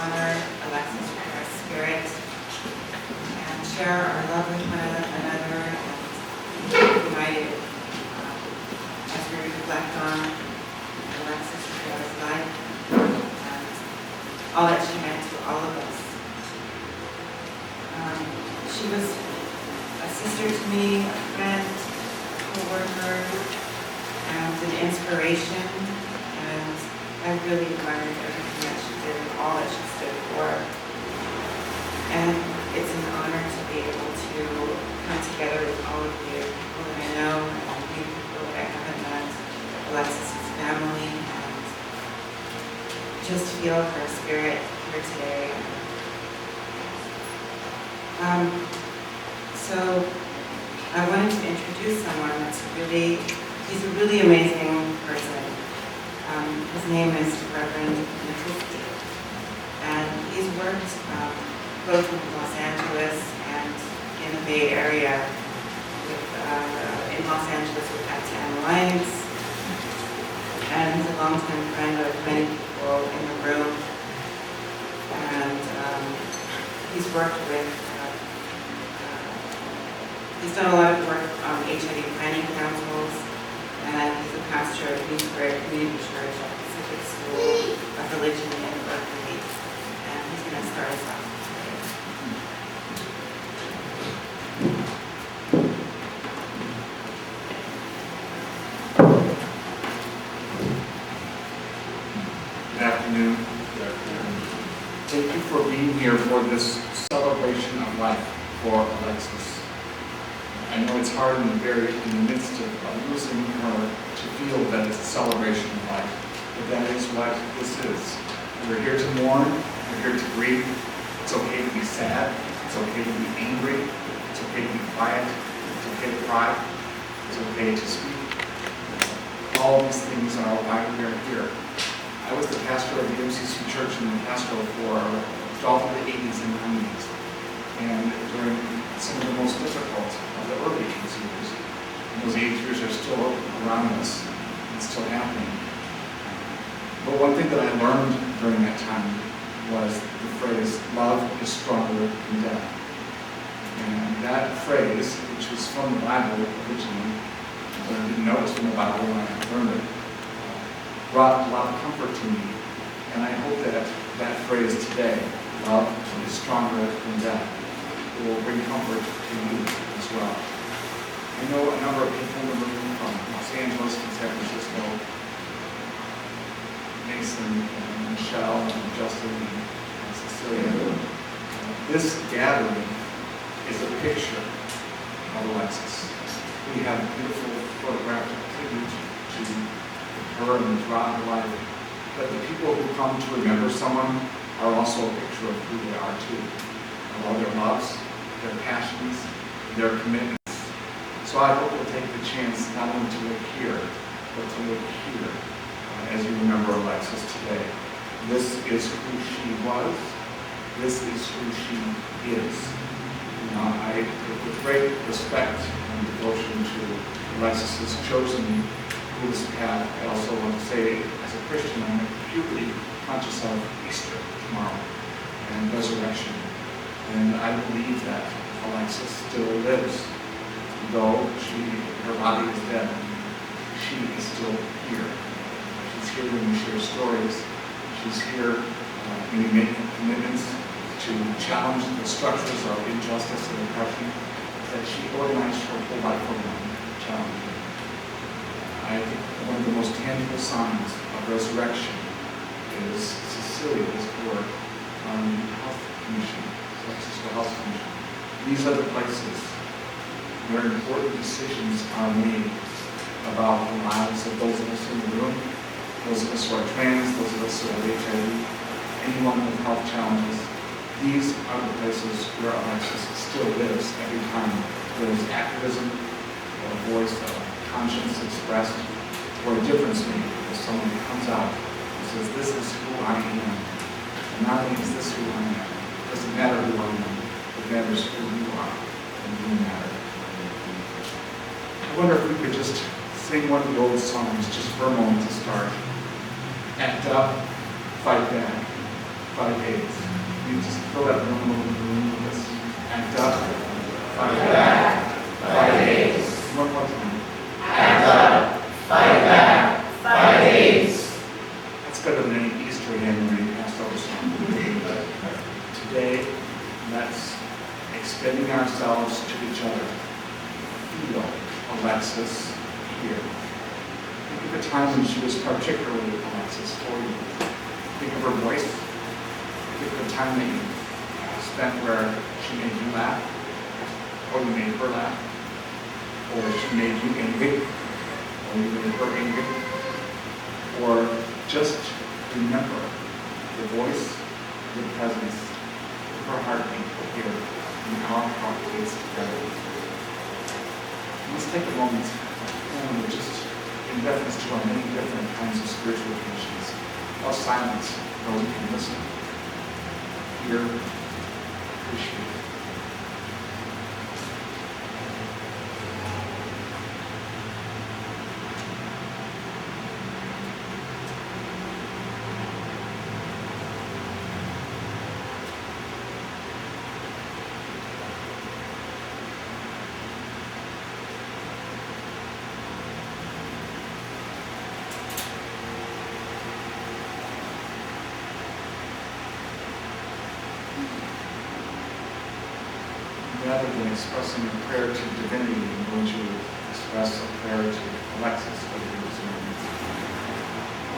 honor Alexis Rivera's spirit and share our love with one another and be united as we reflect on Alexis Rivera's life and all that she meant to all of us. She was a sister to me, a friend, a co-worker, and an inspiration, and I really admired everything that she did and all that she stood for. And it's an honor to be able to come together with all of you, people that I know and new people that I haven't met, Alexis' family, and just feel her spirit here today. So I wanted to introduce someone he's a really amazing person. His name is Reverend Alexis, and he's worked both in Los Angeles and in the Bay Area, in Los Angeles with At Alliance, and he's a longtime friend of many people in the room, and he's worked with he's done a lot of work on HIV planning councils, and he's a pastor at Queensbury Community Church at Pacific School of Religion in Berkeley, and he's going to start us off today. Good afternoon. Thank you for being here for this celebration of life for Alexis. I know it's hard in the midst of losing her to feel that it's a celebration of life, but that is what this is. We're here to mourn, we're here to grieve. It's okay to be sad, it's okay to be angry, it's okay to be quiet, it's okay to cry, it's okay to speak. All these things are why we are here. I was the pastor of the MCC Church in the pastoral for all of the 80s and 90s. And during some of the most difficult of the early 80s years, and those 80s years are still around us, and still happening. But one thing that I learned during that time was the phrase, love is stronger than death. And that phrase, which was from the Bible originally, but I didn't know it was from the Bible when I learned it, brought a lot of comfort to me. And I hope that that phrase today, love is stronger than death, will bring comfort to you as well. I know a number of people in the room from Los Angeles and San Francisco, Mason and Michelle and Justin and Cecilia. This gathering is a picture of Alexis. We have beautiful photographic tribute to her and throughout her life, but the people who come to remember someone are also a picture of who they are too, of all their loves, their passions, their commitments. So I hope we'll take the chance not only to look here, but to look here as you remember Alexis today. This is who she was. This is who she is. I, with great respect and devotion to Alexis's chosen this path, I also want to say, as a Christian, I'm acutely conscious of Easter tomorrow and resurrection. And I believe that Alexis still lives. Though her body is dead, she is still here. She's here when we share stories. She's here when we make commitments to challenge the structures of injustice and oppression that she organized her whole life around, challenging. I think one of the most tangible signs of resurrection is Cecilia's work on the Health Commission, the Francisco Health Commission. These are the places where important decisions are made about the lives of those of us in the room, those of us who are trans, those of us who have HIV, anyone with health challenges. These are the places where Alexis still lives every time there is activism or a voice of conscience expressed or a difference made with someone who comes out and says, this is who I am. And not only is this who I am, it doesn't matter who I am, it matters who you are and you matter. I wonder if we could just sing one of the old songs just for a moment to start. Act up, fight back, fight AIDS. You just fill that room with this. Act up, fight back, fight AIDS. One more time. Act up, fight back, fight AIDS. That's better than any Easter egg reading Passover song. Today, let's extending ourselves to each other. Feel Alexis here. Think of a time when she was particularly Alexis for you. Think of her voice. Think of the time that you spent where she made you laugh, or you made her laugh, or she made you angry, or you made her angry, or just remember the voice, the presence, her heartbeat here, and our heartbeats together. Let's take a moment and just in reference to our many different kinds of spiritual traditions, of silence, those who can listen, hear, appreciate. Rather than expressing a prayer to divinity, I'm going to express a prayer to Alexis for the this moment.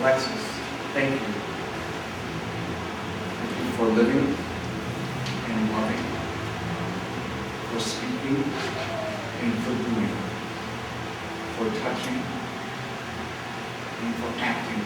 Alexis, thank you. Thank you for living and loving, for speaking and for doing, for touching and for acting.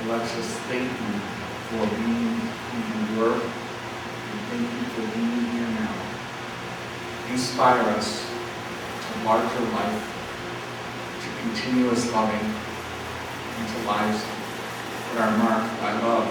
Alexis, thank you for being who you were. Thank you for being here now. Inspire us to larger life, to continuous loving, and to lives that are marked by love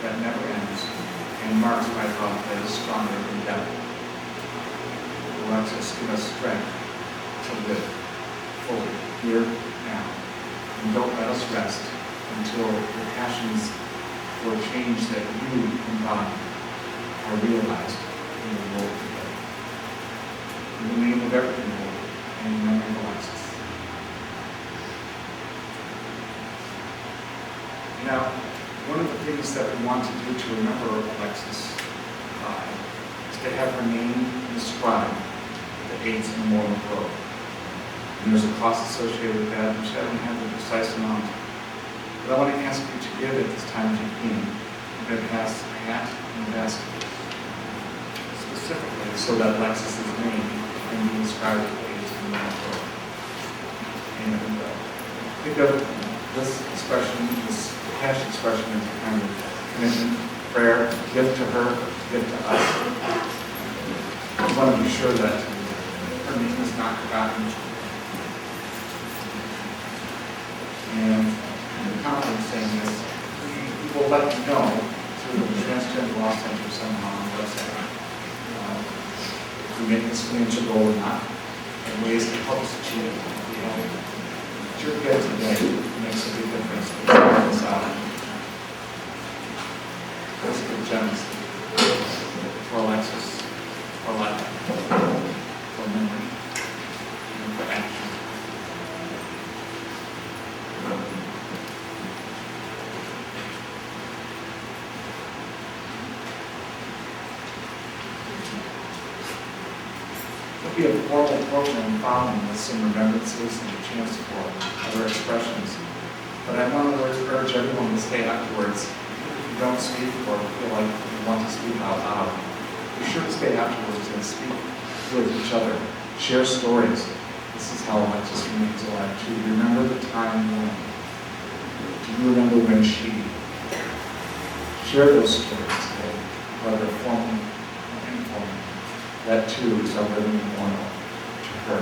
that never ends, and marked by love that is stronger than death. Alexis, give us strength to live fully here now. And don't let us rest until the passions for change that you embody are realized in the world today. In the name of everything, Lord, and in the name of Alexis. Now, one of the things that we want to do to remember Alexis is to have her name inscribed at the AIDS Memorial Grove. And there's a cost associated with that, which I don't have the precise amount. But I want to ask you to give at this time to King, that has a hat and basket. Specifically, so that Alexis' name can be inscribed at the AIDS Memorial Grove. And think of this expression, this hash expression as a kind of commitment, prayer, gift to her, gift to us. I want to be sure that her name is not forgotten. And the confidence saying this, we will let you know through the Transgender Law Center somehow on the website. If we make this financial goal or not, and ways to help us achieve it. What you're here today makes a big difference. This out. Those are good gems for Alexis, for life, for memory, and for action. There'll be a formal program following with some remembrances and a chance for other expressions. But I want to urge everyone to stay afterwards. If you don't speak or feel like you want to speak out loud, be sure to stay afterwards and speak with each other. Share stories. This is how Alexis remains alive too. Remember the time when. Do you remember when she? Share those stories today, whether formal or informal. That too is our living memorial to her.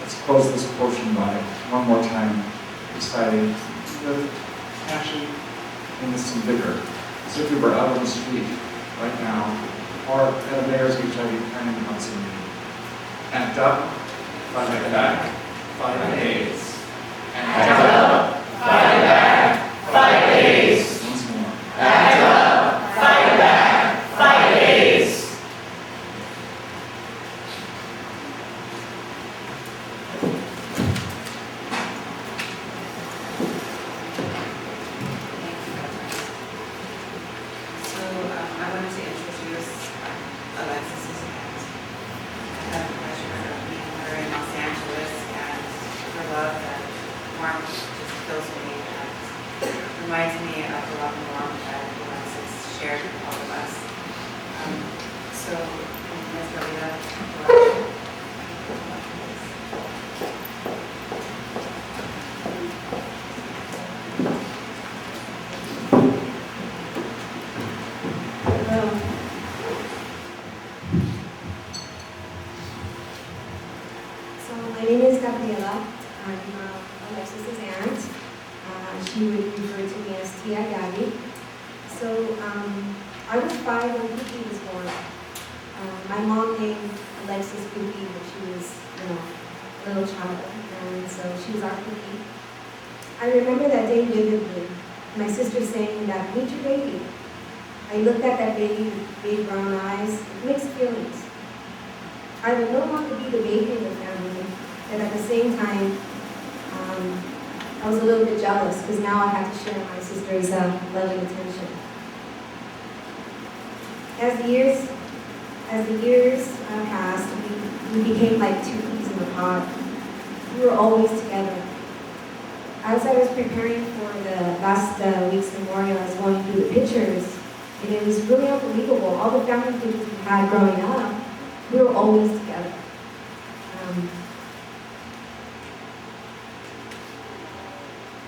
Let's close this portion by one more time reciting with passion and with some vigor, as if we were out on the street right now, or at a mayor's HIV planning council meeting. Act up, fight back, fight AIDS. Act up, fight back, fight AIDS. Once more. lot more that Alexis shared with all of us. So, Ms. Rivera, So my name is Gabriela. I'm Alexis's aunt. She would refer to me as Tia Gabby. So I was 5 when Cookie was born. My mom named Alexis Cookie when she was, a little child, and so she was our Cookie. I remember that day vividly. My sister saying that, "Meet your baby." I looked at that baby with big brown eyes, with mixed feelings. I would no longer be the baby in the family, but at the same time, I was a little bit jealous because now I had to share my sister's love and attention. As the years passed, we became like two peas in a pod. We were always together. As I was preparing for the last week's memorial, I was going through the pictures, and it was really unbelievable. All the family pictures we had growing up, we were always together.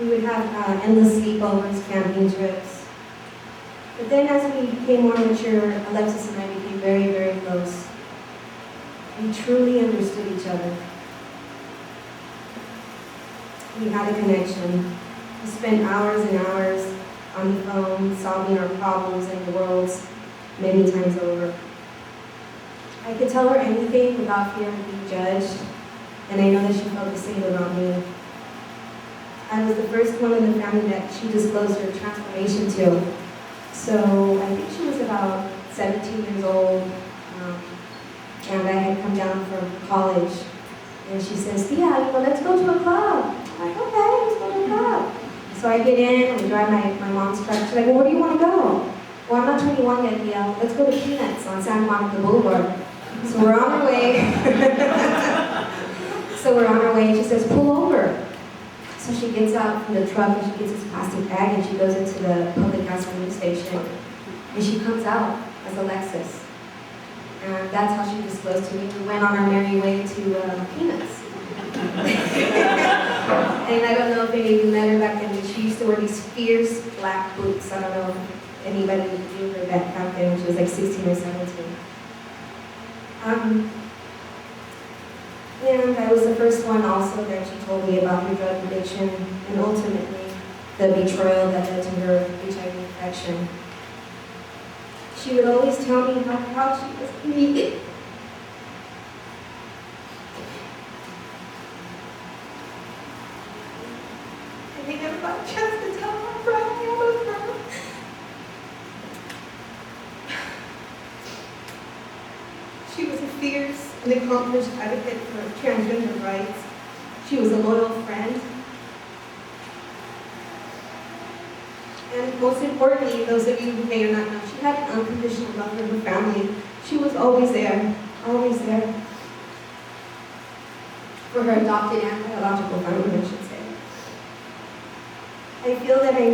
We would have endless sleepovers, camping trips. But then as we became more mature, Alexis and I became very, very close. We truly understood each other. We had a connection. We spent hours and hours on the phone, solving our problems and the world's many times over. I could tell her anything without fear of being judged, and I know that she felt the same about me. I was the first one in the family that she disclosed her transformation to. So I think she was about 17 years old, and I had come down from college. And she says, "Yeah, let's go to a club." I'm like, "Okay, let's go to a club." So I get in, and we drive my mom's truck. She's like, "Well, where do you want to go?" "Well, I'm not 21 yet, yeah. Let's go to Peanuts on Santa Monica Boulevard." So we're on our way. And she says, "Pull over." So she gets out from the truck and she gets this plastic bag and she goes into the public gasoline station. And she comes out as Alexis. And that's how she disclosed to me. We went on our merry way to Peanuts. And I don't know if any of you met her back then, but she used to wear these fierce black boots. I don't know if anybody knew her back then when she was like 16 or 17. And I was the first one also that she told me about her drug addiction and ultimately the betrayal that led to her HIV infection. She would always tell me how proud she was of me. And they never got a chance to tell how proud I was of her. She was a fierce and accomplished advocate for transgender rights. She was a loyal friend. And most importantly, those of you who may or not know, she had an unconditional love for her family. She was always there for her adopted and biological family, I should say. I feel that I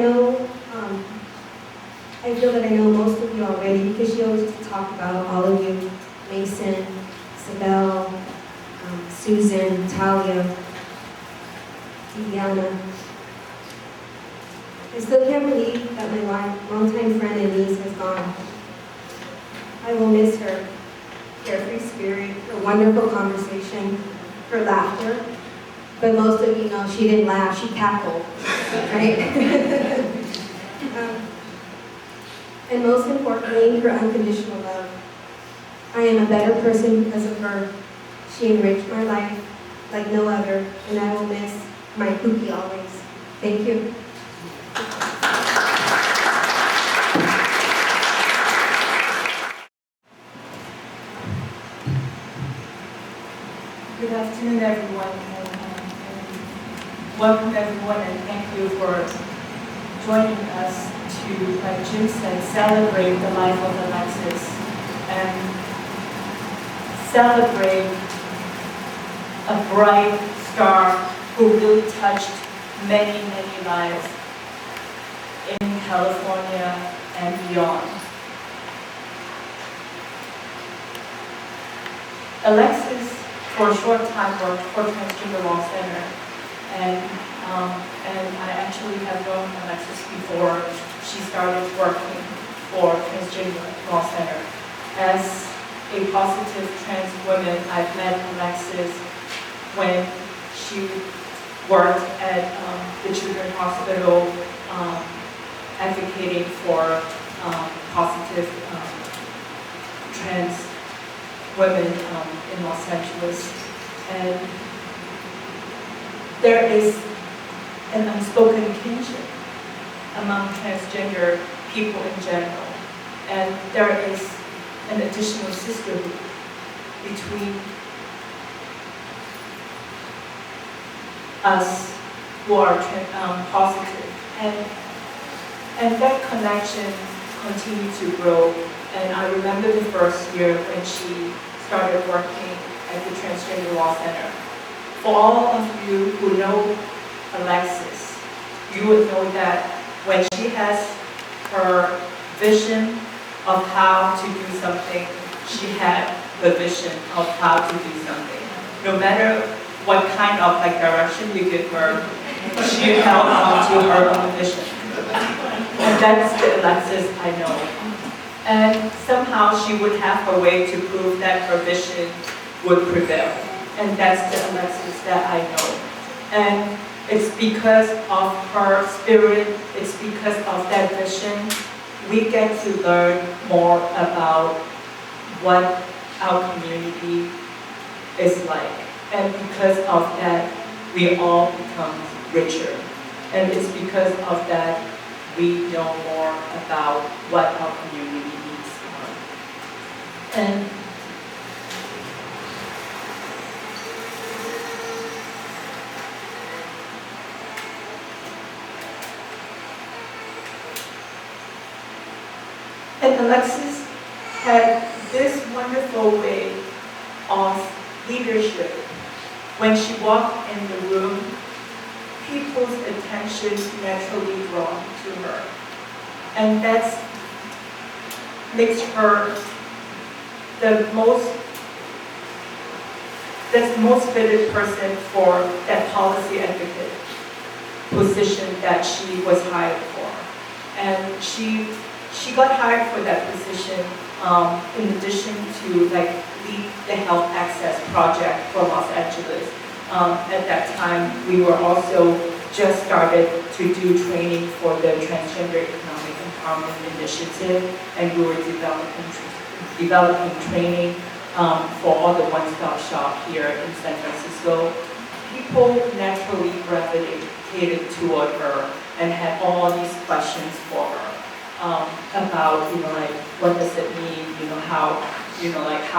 know most of you already because she always used to talk about all of you: Mason, Isabel, Susan, Talia, Diana. I still can't believe that my longtime friend and niece has gone. I will miss her carefree spirit, her wonderful conversation, her laughter. But most of you know she didn't laugh, she cackled, right? And most importantly, her unconditional love. I am a better person because of her. She enriched my life like no other, and I will miss my Cookie always. Thank you. Good afternoon, everyone, and welcome everyone, and thank you for joining us to, like Jim said, celebrate the life of Alexis and celebrate a bright star who really touched many, many lives in California, and beyond. Alexis, for a short time, worked for Transgender Law Center, and I actually have known Alexis before she started working for Transgender Law Center. As a positive trans woman, I've met Alexis when she worked at the Children's Hospital advocating for positive trans women in Los Angeles. And there is an unspoken kinship among transgender people in general. And there is an additional sisterhood between us who are positive. And that connection continued to grow. And I remember the first year when she started working at the Transgender Law Center. For all of you who know Alexis, you would know that when she has her vision of how to do something, she had the vision of how to do something. No matter what kind of direction you give her, she held on to her own vision. And that's the Alexis I know. And somehow she would have a way to prove that her vision would prevail. And that's the Alexis that I know. And it's because of her spirit, it's because of that vision, we get to learn more about what our community is like. And because of that, we all become richer. And it's because of that we know more about what our community needs are. And Alexis had this wonderful way of leadership. When she walked in the room, people's attention naturally drawn to her. And that makes her the most fitted person for that policy advocate position that she was hired for. And she got hired for that position in addition to lead the health access project for Los Angeles. At that time, we were also just started to do training for the Transgender Economic Empowerment Initiative, and we were developing training for all the one-stop shop here in San Francisco. People naturally gravitated toward her and had all these questions for her about, what does it mean, how to interact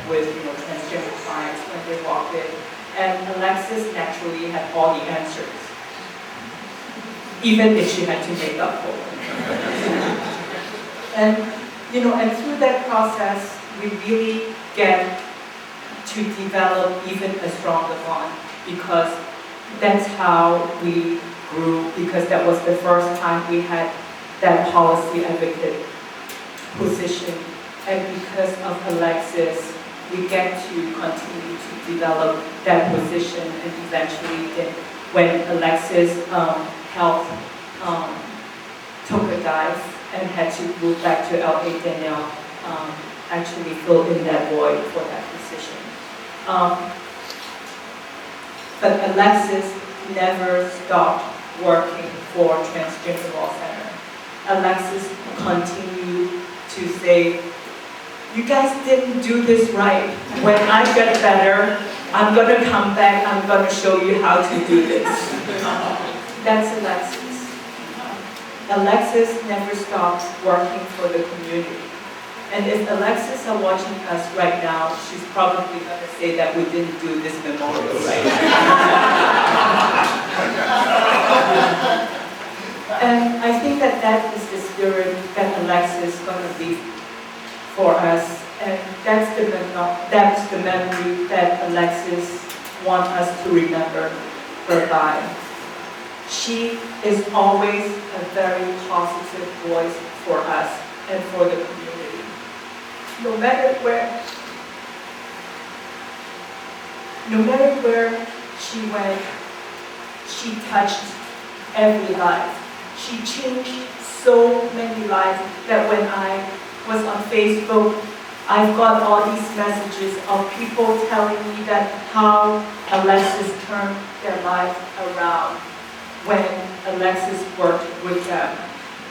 with, transgender clients when they walk in. And Alexis naturally had all the answers, even if she had to make up for them. And through that process, we really get to develop even a stronger bond, because that's how we grew, because that was the first time we had that policy advocate position. And because of Alexis, we get to continue to develop that position, and eventually when Alexis' health took a dive and had to move back to LA, Danielle actually filled in that void for that position. But Alexis never stopped working for Transgender Law Center. Alexis continued to say, you guys didn't do this right. When I get better, I'm going to come back, I'm going to show you how to do this. That's Alexis. Alexis never stops working for the community. And if Alexis are watching us right now, she's probably going to say that we didn't do this memorial right. And I think that is the spirit that Alexis is going to leave for us. And that's the memory that Alexis wants us to remember her by. She is always a very positive voice for us and for the community. No matter where she went, she touched every life. She changed so many lives that when I was on Facebook, I've got all these messages of people telling me that how Alexis turned their life around when Alexis worked with them.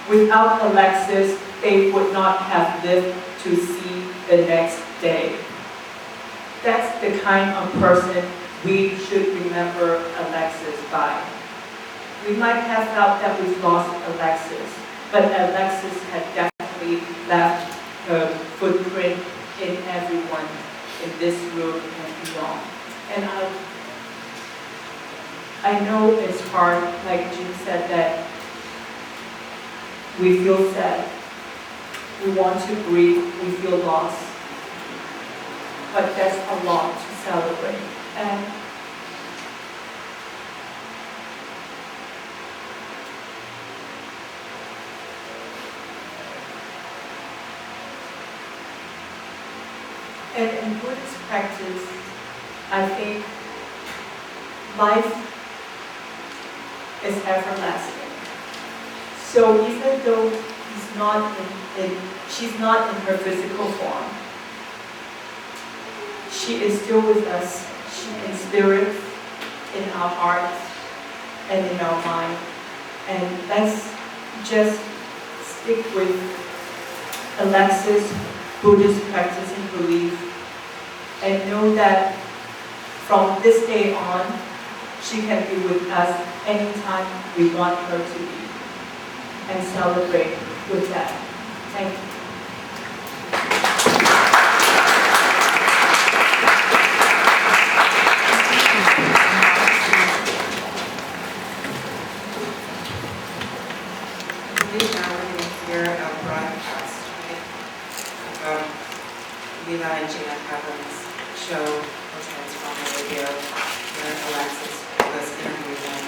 Without Alexis, they would not have lived to see the next day. That's the kind of person we should remember Alexis by. We might have felt that we've lost Alexis, but Alexis had definitely left her footprint in everyone in this room and beyond. And I know it's hard, like Jim said, that we feel sad, we want to grieve, we feel lost, but that's a lot to celebrate. And in Buddhist practice, I think life is everlasting. So even though she's not in her physical form, she is still with us. She in spirit, in our hearts, and in our mind. And let's just stick with Alexis' Buddhist practice and belief, and know that from this day on, she can be with us anytime we want her to be, and celebrate with that. Thank you. Now we're going to hear a broadcast, right, about Lila and Gina Kevin's show, The Transgender Radio, where Alexis was interviewed them.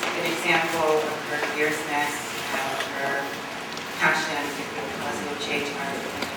It's an example of her fierceness and her passion for positive change in our community.